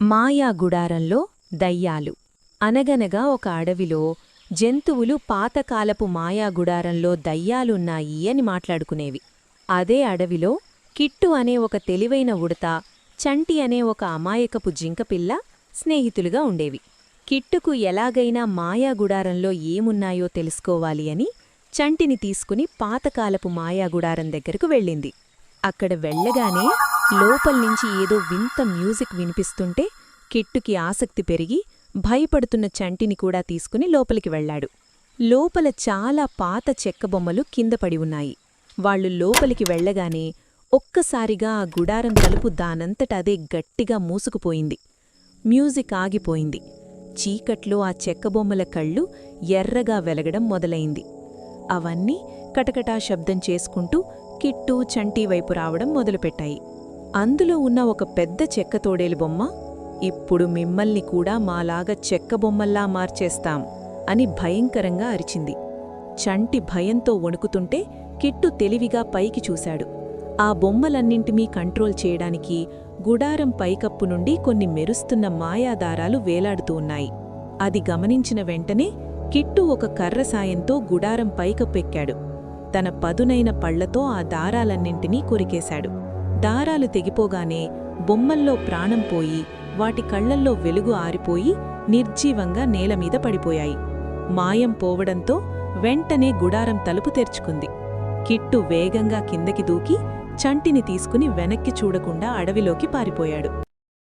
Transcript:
మాయా గుడారంలో దయ్యాలు. అనగనగా ఒక అడవిలో జంతువులు పాతకాలపు మాయా గుడారంలో దయ్యాలున్నాయి అని మాట్లాడుకునేవి. అదే అడవిలో కిట్టు అనే ఒక తెలివైన ఉడత, చంటి అనే ఒక అమాయకపు జింకపిల్ల స్నేహితులుగా ఉండేవి. కిట్టుకు ఎలాగైనా మాయా గుడారంలో ఏమున్నాయో తెలుసుకోవాలి అని చంటిని తీసుకుని పాతకాలపు మాయా గుడారం దగ్గరకు వెళ్ళింది. అక్కడ వెళ్ళగానే లోపల్నించి ఏదో వింత మ్యూజిక్ వినిపిస్తుంటే కిట్టుకి ఆసక్తి పెరిగి భయపడుతున్న చంటిని కూడా తీసుకుని లోపలికి వెళ్లాడు. లోపల చాలా పాత చెక్కబొమ్మలు కిందపడి ఉన్నాయి. వాళ్లు లోపలికి వెళ్లగానే ఒక్కసారిగా ఆ గుడారం తలుపు దానంతటదే గట్టిగా మూసుకుపోయింది. మ్యూజిక్ ఆగిపోయింది. చీకట్లో ఆ చెక్కబొమ్మల కళ్ళు ఎర్రగా వెలగడం మొదలైంది. అవన్నీ కటకటా శబ్దం చేసుకుంటూ కిట్టు, చంటి వైపు రావడం మొదలుపెట్టాయి. అందులో ఉన్న ఒక పెద్ద చెక్కతోడేలు బొమ్మ, "ఇప్పుడు మిమ్మల్ని కూడా మాలాగా చెక్కబొమ్మల్లా మార్చేస్తాం" అని భయంకరంగా అరిచింది. చంటి భయంతో వణుకుతుంటే కిట్టు తెలివిగా పైకి చూశాడు. ఆ బొమ్మలన్నింటినీ కంట్రోల్ చేయడానికి గుడారం పైకప్పు నుండి కొన్ని మెరుస్తున్న మాయాదారాలు వేలాడుతూ ఉన్నాయి. అది గమనించిన వెంటనే కిట్టు ఒక కర్ర సాయంతో గుడారం పైకప్పెక్కాడు. తన పదునైన పళ్లతో ఆ దారాలన్నింటినీ కొరికేశాడు. దారాలు తెగిపోగానే బొమ్మల్లో ప్రాణం పోయి వాటి కళ్లల్లో వెలుగు ఆరిపోయి నిర్జీవంగా నేలమీద పడిపోయాయి. మాయం పోవడంతో వెంటనే గుడారం తలుపు తెరుచుకుంది. కిట్టు వేగంగా కిందకి దూకి చంటిని తీసుకుని వెనక్కి చూడకుండా అడవిలోకి పారిపోయాడు.